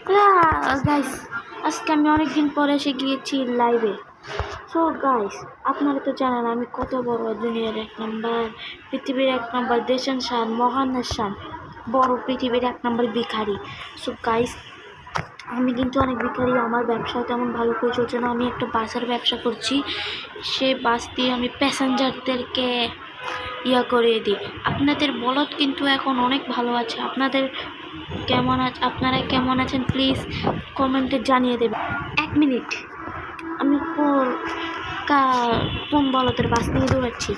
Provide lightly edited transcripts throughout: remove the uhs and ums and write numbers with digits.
Guys, আজকে আমি অনেকদিন পরে এসে গিয়েছি লাইভে। সো গাইস, আপনারা তো জানেন আমি কত বড় দুনিয়ার এক নাম্বার, পৃথিবীর এক নাম্বার, দেশের শান, মহানের শান, বড় পৃথিবীর এক নাম্বার ভিখারি। সো গাইস, আমি কিন্তু অনেক ভিখারি, আমার ব্যবসা তেমন ভালো করে চলছে না। আমি একটা বাসের ব্যবসা করছি, সেই বাস দিয়ে আমি প্যাসেঞ্জারদেরকে করে দিই। আপনাদের বলদ কিন্তু এখন অনেক ভালো আছে। আপনারা কেমন আছেন প্লিজ কমেন্টে জানিয়ে দেবেন। 1 মিনিট, আমি কোন বলদের বাস নিয়ে দৌড়াচ্ছি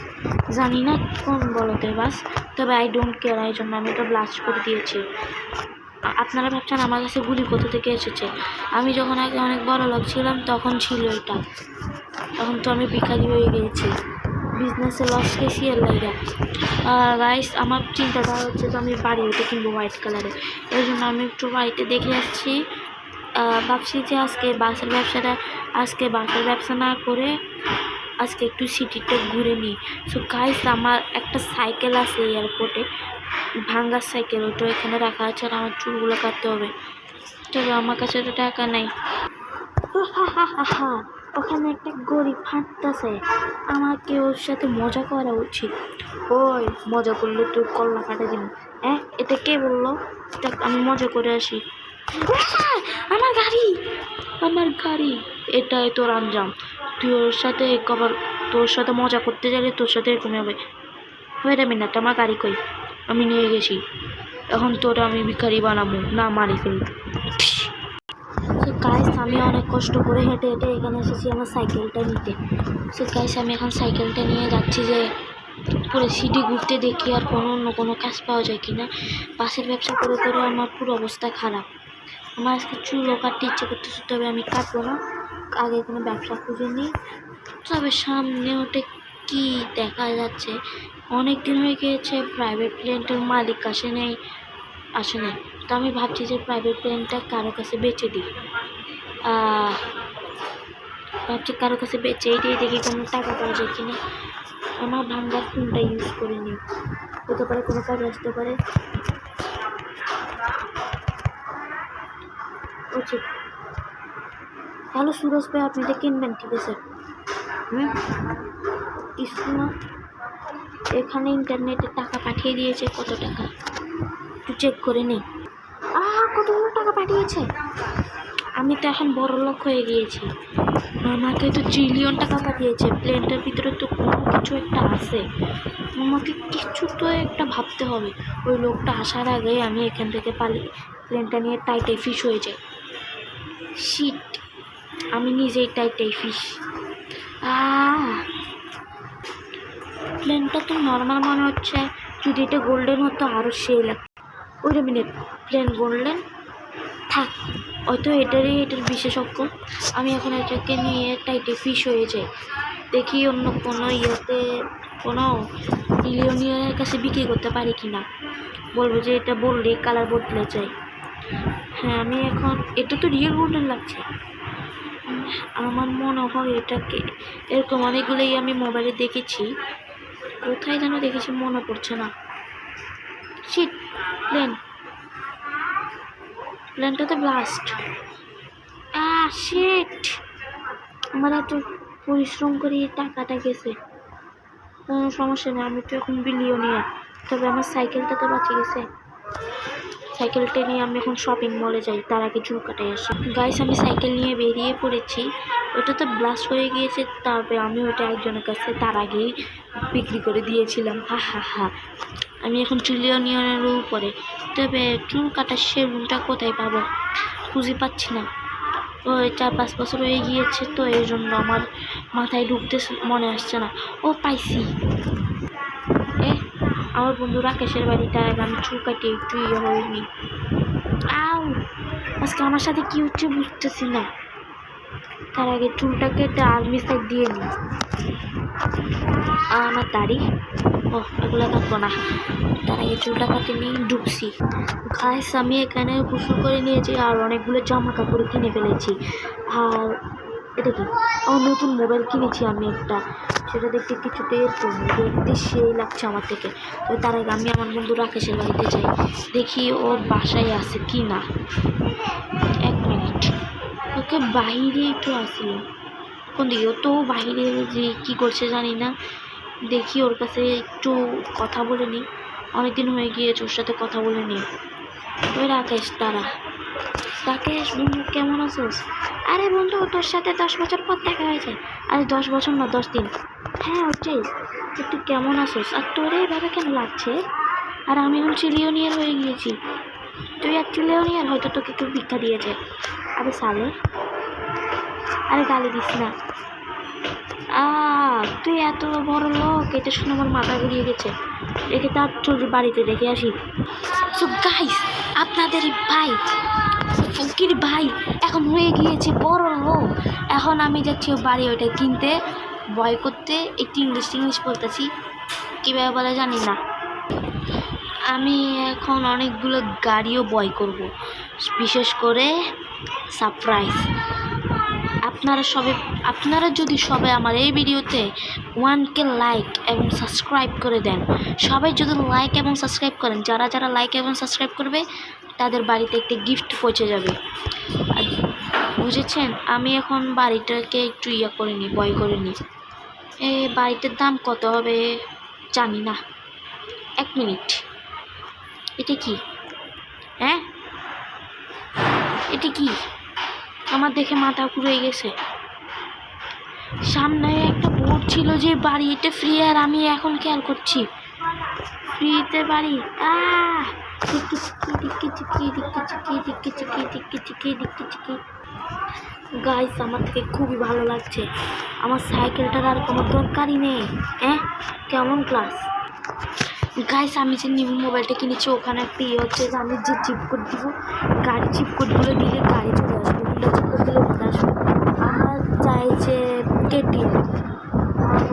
জানি না, কোন বলদের বাস, তবে আই ডোন্ট কেয়ার, এই জন্য আমি এটা ব্লাস্ট করে দিয়েছি। আপনারা ভাবছেন আমার কাছে গুলি কোথা থেকে এসেছে। আমি যখন আগে অনেক বড় লোক ছিলাম তখন ছিল এটা, তখন তো আমি ভিখারি হয়ে গিয়েছি, বিজনেসে লস খেয়েছি এর লাইগা। গাইস, আমার চিন্তাধারা হচ্ছে যে আমি বাড়ি হইতে কিনবো হোয়াইট কালারের, এই জন্য আমি একটু বাড়িতে দেখে আসছি। ভাবছি যে আজকে বাসের ব্যবসা না করে আজকে একটু সিটিতে ঘুরে নিই। সো গাইস, আমার একটা সাইকেল আছে এয়ারপোর্টে, ভাঙ্গার সাইকেল, ওটা এখানে রাখা আছে, আর আমার চুলগুলো কাটতে হবে, তবে আমার কাছে তো টাকা নাই। ওখানে একটা গরিব ফাটতেছে, আমাকে ওর সাথে মজা করা উচিত। ওই মজা করলে তুই কল্লা ফাটে দিন। এটা কে বললো? আমি মজা করে আসি। আমার গাড়ি, এটাই তোর আঞ্জাম। তুই তোর সাথে মজা করতে গেলে তোর সাথে এরকম হবে। ওয়েট আ মিনিট, আমার গাড়ি কই? আমি নিয়ে গেছি, এখন তোরা আমি ভিখারি বানাবো না, মারি ফেলি। গাইস, আমি অনেক কষ্ট করে হেঁটে এখানে এসেছি আমার সাইকেলটা নিতে। সো গাইস, আমি এখন সাইকেলটা নিয়ে যাচ্ছি যে পুরো সিটি ঘুরতে, দেখি আর অন্য কোনো কাজ পাওয়া যায় কিনা। বাসের ব্যবসা করে আমার পুরো অবস্থা খারাপ। আমার আজকে চুলও কাটতে ইচ্ছে করতেছে, তবে আমি কাটবো না, আগে কোনো ব্যবসা খুঁজে নিই। তবে সামনে ওটা কি দেখা যাচ্ছে, অনেক দিন হয়ে গিয়েছে প্রাইভেট প্লেনটার মালিক আসে নাই। তো আমি ভাবছি যে প্রাইভেট প্লেনটা কারো কাছে বেচে দিই। কারো কাছে বেচেই দিয়ে দেখি কোনো টাকা পাওয়া যায় কিনা। আমার ভাঙ্গার ফোনটা ইউজ করে নিই, হতে পারে কোনো কাজ আসতে পারে। উচিত হ্যালো সুরজ ভাই, আপনি এটা কিনবেন? ঠিক আছে, কিছু না, এখানে ইন্টারনেটে টাকা পাঠিয়ে দিয়েছে। কত টাকা একটু চেক করে নিই। কতগুলো টাকা পাঠিয়েছে, আমি তো এখন বড় লোক হয়ে গিয়েছি। আমাকে তো ট্রিলিয়ন টাকা পাঠিয়েছে। প্লেনটার ভিতরে তো কোনো কিছু একটা আছে, আমাকে কিছু তো একটা ভাবতে হবে। ওই লোকটা আসার আগে আমি এখান থেকে প্লেনটা নিয়ে টাইটে ফিশ হয়ে যাই। শিট, আমি নিজেই টাইটে ফিশ। প্লেনটা তো নর্মাল মনে হচ্ছে, যদি এটা গোল্ডেন হতো আরও সেই লাগতো। ওই মিনিট, প্লেন গোল্ডেন থাক, হয়তো এটার বিশেষজ্ঞ। আমি এখন এটাকে নিয়ে টাইটে ফিশ হয়ে যাই, দেখি অন্য কোনো কোনো মিলিয়নিয়ারের কাছে বিক্রি করতে পারি কি না। বলবো যে এটা বললে কালার বদলে যায়। হ্যাঁ, আমি এখন, এটা তো রিয়েল গোল্ডেন লাগছে। আমার মনে হয় এটাকে এরকম অনেকগুলোই আমি মোবাইলে দেখেছি, কোথায় যেন দেখেছি মনে পড়ছে না। Sheet, প্লেনটাতে blast. শিট, আমার এত পরিশ্রম করে টাকাটা গেছে। কোনো সমস্যা নেই, আমি তো এখন বিলিয়নিয়ার। তবে আমার সাইকেলটা তো বাঁচে গেছে। সাইকেলটা নিয়ে আমি এখন শপিং মলে যাই, তার আগে চুল কাটাই আসি। গাইস, আমি সাইকেল নিয়ে বেরিয়ে পড়েছি। ওটা তো ব্লাস্ট হয়ে গিয়েছে, তারপরে আমি ওটা একজনের কাছে তার আগেই বিক্রি করে দিয়েছিলাম। আমি এখন ট্রিলিয়নিয়ারের উপরে। তবে চুল কাটার সেলুনটা কোথায় পাবো খুঁজে পাচ্ছি না। ওই 4-5 বছর হয়ে গিয়েছে, তো এই জন্য আমার মাথায় ঢুকতে মনে আসছে না। পাইছি, আমার বন্ধু রাকেশের বাড়ি, তার আগে আমি চুল কাটিয়ে একটু হয়নি। আজকে আমার সাথে কি হচ্ছে বুঝতেছি না। তার আগে চুলটা কেটে আর্মি সাইড দিয়ে নিই। আমার দাড়ি, এগুলো কাটবো না, তার আগে চুলটা কাটে নিয়ে ঢুকছি। গাইস, আমি এখানে গোসল করে নিয়েছি আর অনেকগুলো জামা কাপড় কিনে ফেলেছি। আর এটা কি, আমার নতুন মোবাইল কিনেছি আমি একটা, সেটা দেখতে কিছুটা এরকম দেখতে সেই লাগছে আমার থেকে। তো তার আগে আমি আমার বন্ধু রাকেশের বাড়িতে যাই, দেখি ওর বাসায় আছে কি না। কালকে বাহিরে তো আসলো, কোন দিকে ও তো বাহিরে যে কী করছে জানি না, দেখি ওর কাছে একটু কথা বলে নিই, অনেকদিন হয়ে গিয়েছে ওর সাথে কথা বলে নিই। ওই রাকেশ, তারা রাকেশ বন্ধু কেমন আছোস? আরে বন্ধু তোর সাথে 10 বছর পর দেখা হয়েছে। আরে 10 বছর না, 10 দিন। হ্যাঁ ওটাই, তুই কেমন আছোস? আর তোরে এভাবে কেন লাগছে? আর আমি এখন চিলিয়নিয়ার হয়ে গিয়েছি, তুই এক চিলিয়নিয়ার, হয়তো তোকে কেউ ভিক্ষা দিয়েছে। আরে সালে, আরে গালি দিস না। তুই এত বড় লোক, এটা শুনে আমার মাথা ঘুরিয়ে গেছে। একে তার চল বাড়িতে দেখে আসি। সো গাইস, আপনাদের ভাই ফকির ভাই এখন হয়ে গিয়েছে বড় লোক। এখন আমি যাচ্ছি ওর বাড়ি ওইটা কিনতে, বয় করতে। একটু ইংলিশ বলতেছি, কীভাবে বলে জানি না। আমি এখন অনেকগুলো গাড়িও বয় করব, বিশেষ করে সারপ্রাইজ। আপনারা যদি সবাই আমার এই ভিডিওতে 1K লাইক এবং সাবস্ক্রাইব করে দেন, সবাই যদি লাইক এবং সাবস্ক্রাইব করেন, যারা লাইক এবং সাবস্ক্রাইব করবে তাদের বাড়িতে একটা গিফট পৌঁছে যাবে। আর বুঝেছেন, আমি এখন বাড়িটাকে একটু বয় করে নিই। এই বাড়িটার দাম কত হবে জানি না। 1 মিনিট, এটা কি? হ্যাঁ এটা কি? আমার দেখে মাথা ঘুরে গেছে। সামনে একটা বোর্ড ছিল যে বাড়ি এটা ফ্রি, আর আমি এখন খেয়াল করছি ফ্রিতে বাড়ি। গাইস, আমার থেকে খুবই ভালো লাগছে। আমার সাইকেলটার আর কোনো দরকারই নেই। কেমন ক্লাস গাইস, আমি যে নিউ মোবাইলটা কিনেছি ওখানে একটা হচ্ছে যে আমি যে চিপ কোড দিব, গাড়ি চিপ কোডগুলো দিলে গাড়ি চলে আসবে, হুন্ডা চিপ কোড দিলে হুন্ডা আসবে। আমার চাইছে KTM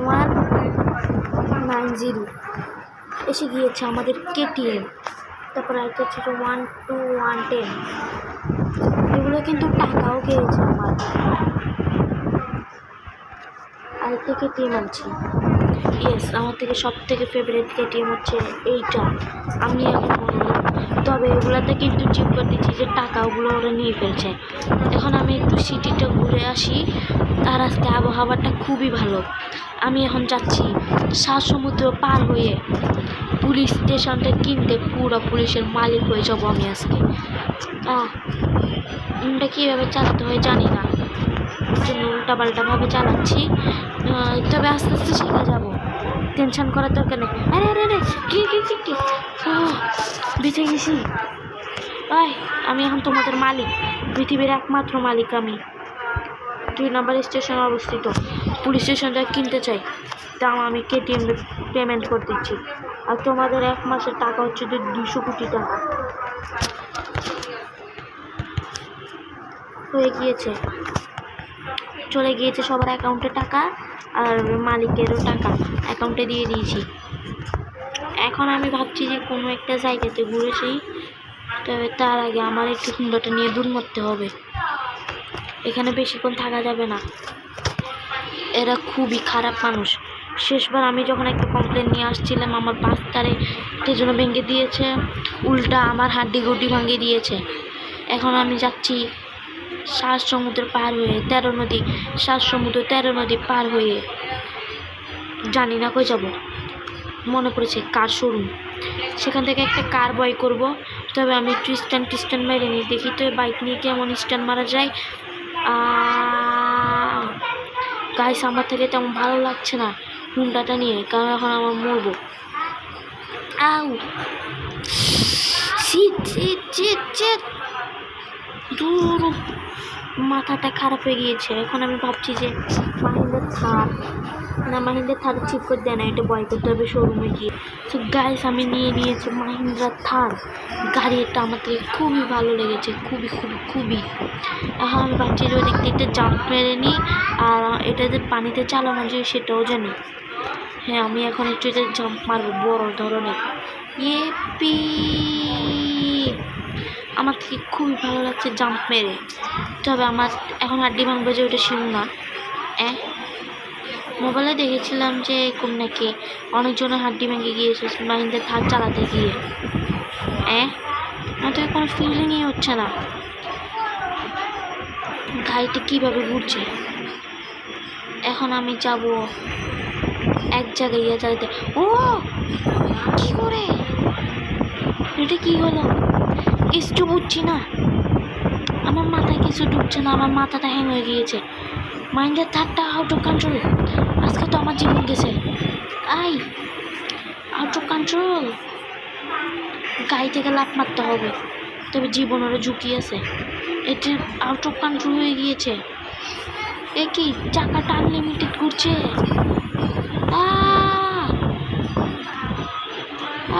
1190 এসে গিয়েছে আমাদের KTM। তারপর একটা ছিল 12110, এগুলো কিন্তু টাকাও গিয়েছে আমার। আরেকটা KTM আনছি। ইয়েস, আমার থেকে সব থেকে ফেভারিট KTM হচ্ছে এইটা। আমি এখন তবে এগুলাতে কিন্তু চিপ করে দিচ্ছি যে টাকা ওগুলো ওরা নিয়ে ফেলছে। এখন আমি একটু সিটিটা ঘুরে আসি, আর আজকে আবহাওয়াটা খুবই ভালো। আমি এখন যাচ্ছি সমুদ্র পার হয়ে পুলিশ স্টেশনটা কিনতে, পুরো পুলিশের মালিক হয়ে যাবো আমি আজকে। এটা কীভাবে চালাতে হয় জানি না, জন্য উল্টাপাল্টাভাবে চালাচ্ছি, তবে আস্তে আস্তে শিখে যাবো, টেনশন করার দরকার নেই। আরে কি বেঁচে গেছি ভাই। আমি এখন তোমাদের মালিক, পৃথিবীর একমাত্র মালিক আমি। 2 নম্বর স্টেশনে অবস্থিত পুলিশ স্টেশনটা কিনতে চাই, দাম আমি KTM পেমেন্ট করে দিচ্ছি। আর তোমাদের 1 মাসের টাকা হচ্ছে 200 কোটি টাকা হয়ে গিয়েছে, চলে গিয়েছে সবার অ্যাকাউন্টে টাকা, আর মালিকেরও টাকা অ্যাকাউন্টে দিয়ে দিয়েছি। এখন আমি ভাবছি যে কোনো একটা জায়গাতে ঘুরেছি, তবে তার আগে আমার একটু হুন্ডাটা নিয়ে দূর মারতে হবে, এখানে বেশিক্ষণ থাকা যাবে না। এরা খুবই খারাপ মানুষ। শেষবার আমি যখন একটা কমপ্লেন নিয়ে আসছিলাম, আমার বাস্তারে জন্য ভেঙে দিয়েছে, উল্টা আমার হাড্ডি গুড্ডি ভাঙিয়ে দিয়েছে। এখন আমি যাচ্ছি 7 সমুদ্র পার হয়ে 13 নদী, 7 সমুদ্র 13 নদী পার হয়ে, জানি না কই যাব। মনে পড়েছে কার শোরুম, সেখান থেকে একটা কার বয় করব। তবে আমি একটু স্ট্যান্ড মেরে নিই, দেখি তো বাইক নিয়ে কেমন স্ট্যান্ড মারা যায়। গাইস, আমার থেকে তেমন ভালো লাগছে না হুন্ডাটা নিয়ে, কারণ এখন আমার মরবো। দূর, মাথাটা খারাপ হয়ে গিয়েছে। এখন আমি ভাবছি যে মাহিন্দ্রা থার ঠিক করে দেয় না, এটা বয় করতে হবে শোরুমে গিয়ে। তো গাইস, আমি নিয়ে নিয়েছি মাহিন্দ্রা থার গাড়ি। এটা আমার থেকে খুবই ভালো লেগেছে, খুবই। এখন আমি ভাবছি যে ওই দিক থেকে একটা জাম্প মেরে নিই, আর এটা যে পানিতে চালানো যায় সেটাও জানি। হ্যাঁ, আমি এখন একটু এটা জাম্প মারবো বড় ধরনের। আমার থেকে খুবই ভালো লাগছে জাম্প মেরে। তবে আমার এখন হাড্ডি ভাঙবে যে ওটা শিব না। মোবাইলে দেখেছিলাম যে কোন নাকি অনেকজনের হাড্ডি ভেঙে গিয়েছে মাহিন্দ্রা থার চালাতে গিয়ে। আমার তো কোনো ফিলিংই হচ্ছে না। গাড়িটা কীভাবে ঘুরছে। এখন আমি যাব এক জায়গায় যাইতে। ও কি করে এটা কি হলো কিছু বুঝছি না, আমার মাথায় কিছু ঢুকছে না, আমার মাথাটা হ্যাং হয়ে গিয়েছে। মাইন্ডের তারটা আউট অফ কন্ট্রোল। আজকে তো আমার জীবন গেছে। I out of control. গাড়ি থেকে লাফ মারতে হবে, তবে জীবনেরও ঝুঁকি আছে। এটি আউট অফ কন্ট্রোল হয়ে গিয়েছে। এ কি চাকাটা আনলিমিটেড ঘুরছে।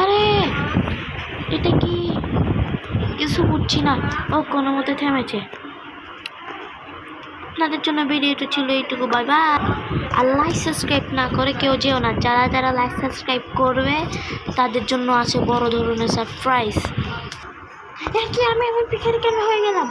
আরে এটা কি কিছু বুঝছি না। ও কোনো মতে থেমেছে। আপনাদের জন্য ভিডিওটা ছিল এইটুকু। Bye bye. আর লাইক সাবস্ক্রাইব না করে কেউ যেও না। যারা যারা লাইক সাবস্ক্রাইব করবে তাদের জন্য আছে বড় ধরনের সারপ্রাইজ। কি আমি ভিখারি কেন হয়ে গেলাম।